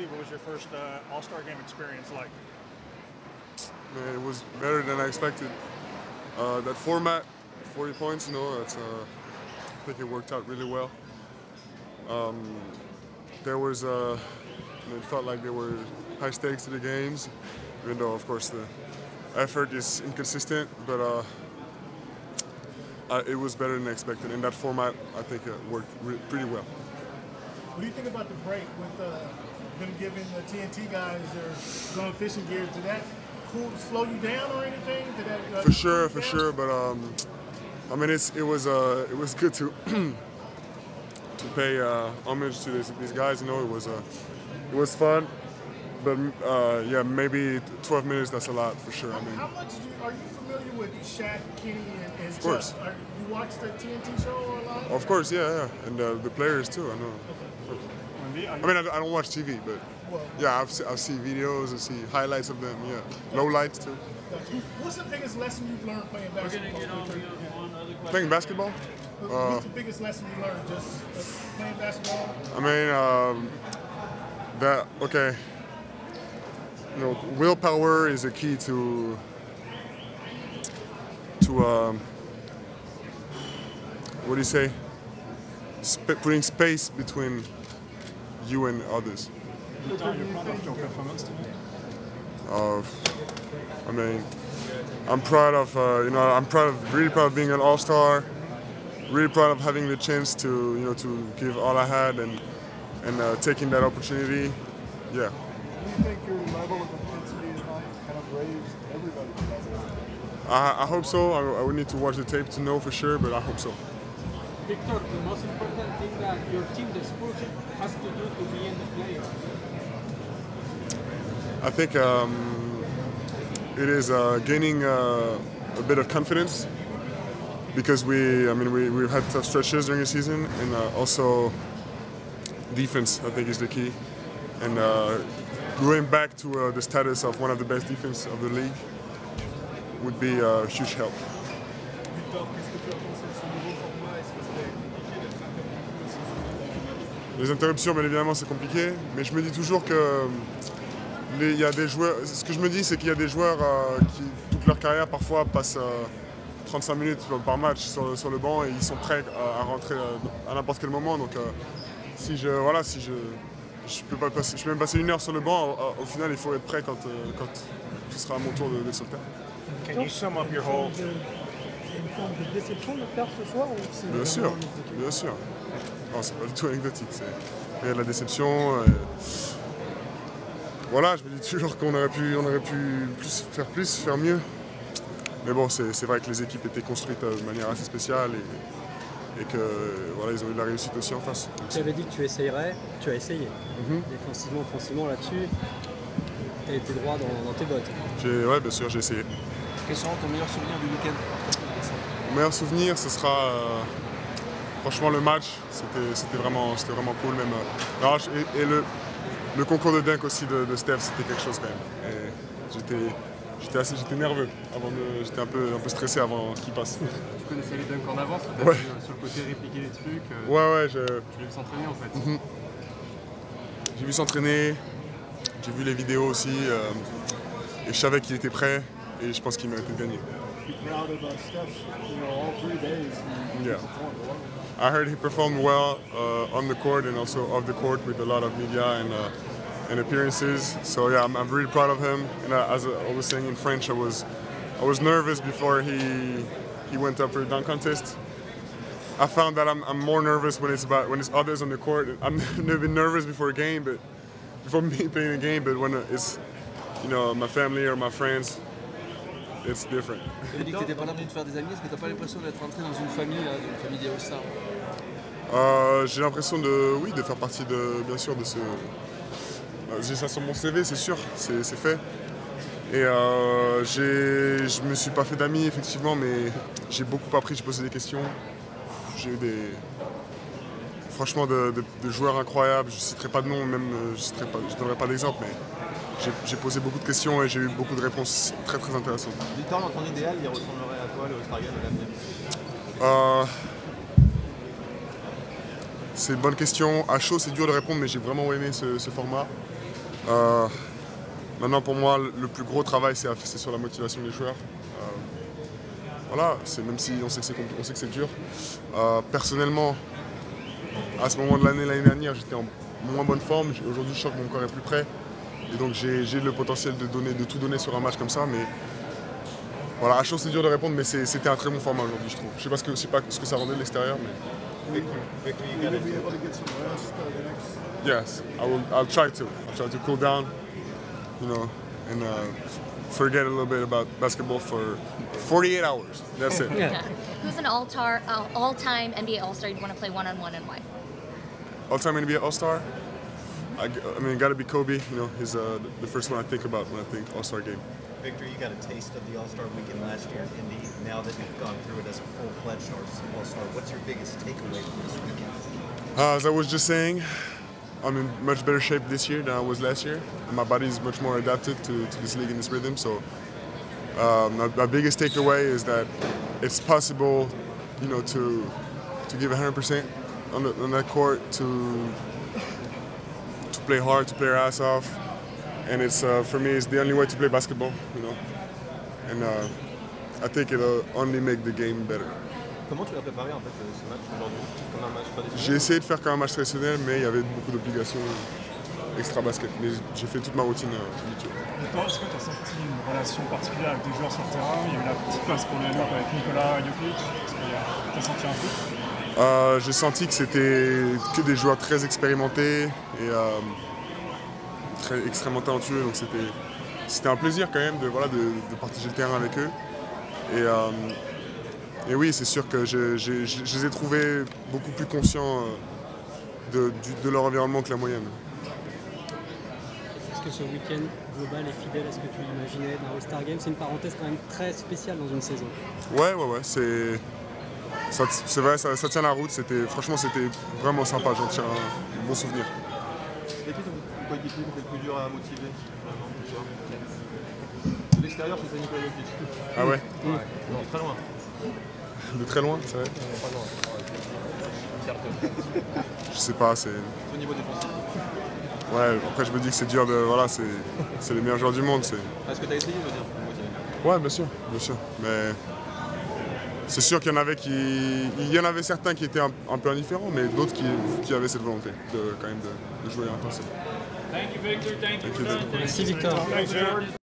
TV. What was your first All-Star game experience like? Man, it was better than I expected. That format, 40 points, you know, that's, I think it worked out really well. There was, it felt like there were high stakes to the games, even though, of course, the effort is inconsistent, but it was better than expected. In that format, I think it worked pretty well. What do you think about the break with them giving the TNT guys their going fishing gear? Did that slow you down or anything? Did that, for sure. But I mean, it was good to to pay homage to these guys. You know, it was fun. But yeah, maybe 12 minutes. That's a lot for sure. I mean, how much are you familiar with Shaq, Kenny, and of course. Chuck? You watch the TNT show a lot? Of course, yeah, and the players too. I know. I mean, I don't watch TV, but yeah, I've seen videos, I see highlights of them. Yeah, low lights too. What's the biggest lesson you've learned playing basketball? Playing basketball? What's the biggest lesson you learned just playing basketball? I mean, okay. You know, willpower is a key to what do you say? Putting space between you and others. I mean, I'm proud of really proud of being an all-star. Really proud of having the chance to to give all I had and taking that opportunity. Yeah. Do you think your level of intensity tonight kind of raised everybody's level? I hope so. I would need to watch the tape to know for sure, but I hope so. Victor, the most important thing that your team, the Spurs, has to do to be in the playoffs? I think it is gaining a bit of confidence because we've had tough stretches during the season, and also defense I think is the key, and going back to the status of one of the best defense of the league would be a huge help. Les interruptions, bien évidemment, c'est compliqué, mais je me dis toujours que il y a des joueurs. Ce que je me dis, c'est qu'il y a des joueurs qui, toute leur carrière, parfois, passent 35 minutes par match sur le banc et ils sont prêts à rentrer à n'importe quel moment. Donc, si je peux même passer une heure sur le banc, au final, il faut être prêt quand ce sera à mon tour d'être sur le terrain. Can you sum up your whole? Une forme de déception de perdre ce soir ou c'est Bien sûr, bien sûr. Non, c'est pas du tout anecdotique. Il y a de la déception. Voilà, je me dis toujours qu'on aurait pu faire mieux. Mais bon, c'est vrai que les équipes étaient construites de manière assez spéciale et que voilà, ils ont eu de la réussite aussi en face. Tu avais dit que tu essayerais, tu as essayé. Défensivement, offensivement là-dessus, tu as été droit dans tes bottes. Ouais, bien sûr, j'ai essayé. Quels seront ton meilleur souvenir du week-end? Mon meilleur souvenir, ce sera franchement le match. C'était vraiment cool même. Et le concours de dunk aussi de Steph, c'était quelque chose quand même. Et j'étais nerveux j'étais un peu stressé avant qu'il passe. Tu connaissais les dunks en avance? Ouais. Sur le côté répliquer les trucs? Ouais. Tu l'as vu s'entraîner en fait? J'ai vu s'entraîner, j'ai vu les vidéos aussi, et je savais qu'il était prêt et je pense qu'il méritait de gagner. Yeah. I heard he performed well on the court and also off the court with a lot of media and appearances. So yeah, I'm really proud of him. And as I was saying in French, I was nervous before he went up for the dunk contest. I found that I'm more nervous when it's others on the court. I've never been nervous before a game, but before me playing a game. But when it's my family or my friends, it's different. Tu as dit que tu n'étais pas là pour te faire des amis. Est-ce que tu n'as pas l'impression d'être entré dans une famille des All-Stars? J'ai l'impression de faire partie bien sûr de ce. J'ai ça sur mon CV, c'est sûr, c'est fait. Et je me suis pas fait d'amis effectivement, mais j'ai beaucoup appris, j'ai posé des questions. J'ai eu franchement de joueurs incroyables. Je citerai pas de nom, même je donnerai pas d'exemple, mais j'ai posé beaucoup de questions et j'ai eu beaucoup de réponses très très intéressantes. Victor, dans ton idéal, il ressemblerait à quoi le All-Star Game à l'avenir? C'est une bonne question. À chaud, c'est dur de répondre, mais j'ai vraiment aimé ce format. Maintenant, pour moi, le plus gros travail, c'est sur la motivation des joueurs. Voilà, même si on sait que c'est dur. Personnellement, à ce moment de l'année dernière, j'étais en moins bonne forme. Aujourd'hui, je sens que mon corps est plus prêt. Et donc, j'ai le potentiel de tout donner sur un match comme ça. Mais voilà, à chaud, c'est dur de répondre, mais c'était un très bon format aujourd'hui, je trouve. Je sais pas ce que ça rendait de l'extérieur, mais... Victor, you gotta be able to get some rest the next. Yes, I'll try to. I'll try to cool down, and forget a little bit about basketball for 48 hours. That's it. Yeah. Who's an all-time NBA All-Star you'd want to play one-on-one and why? All-time NBA All-Star? I mean, gotta be Kobe. He's the first one I think about when I think All-Star game. Victor, you got a taste of the All-Star weekend last year in Indy. Now that you've gone through it as a full-fledged All-Star, what's your biggest takeaway from this weekend? As I was just saying, I'm in much better shape this year than I was last year. My body is much more adapted to this league and this rhythm. So my biggest takeaway is that it's possible, to give 100% on that court, to play hard, to play your ass off. And it's for me, it's the only way to play basketball, And I think it'll only make the game better. Comment tu l'as préparé en fait ce match aujourd'hui comme un match traditionnel? J'ai essayé de faire comme un match traditionnel, mais il y avait beaucoup d'obligations extra basket. Mais j'ai fait toute ma routine habituelle. Et toi, est-ce que tu as senti une relation particulière avec des joueurs sur le terrain? Il y a eu la petite place pour le New-York avec Nikola Jokic. Est-ce que tu as senti un truc? J'ai senti que c'était que des joueurs très expérimentés et extrêmement talentueux, donc c'était un plaisir quand même de partager le terrain avec eux. Et oui, c'est sûr que je les ai trouvés beaucoup plus conscients de leur environnement que la moyenne. Est-ce que ce week-end global est fidèle à ce que tu imaginais d'un All-Star Game? C'est une parenthèse quand même très spéciale dans une saison. Ouais, c'est vrai, ça tient la route. Franchement, c'était vraiment sympa, j'en tiens un bon souvenir. C'était qui ton coéquipier qui était le plus dur à motiver de l'extérieur, c'était Nikola Jokic. Ah ouais? Non, très loin. De très loin, c'est vrai? Pas loin. Je sais pas, c'est... Au niveau défensif. Ouais, après je me dis que c'est dur de... Voilà, c'est les meilleurs joueurs du monde. Est-ce que tu as essayé, je veux dire, pour motiver? Ouais, bien sûr. Mais c'est sûr qu'il y en avait il y en avait certains qui étaient un peu indifférents, mais d'autres qui avaient cette volonté de jouer intensément. Thank you, Victor. Thank you. Merci Victor.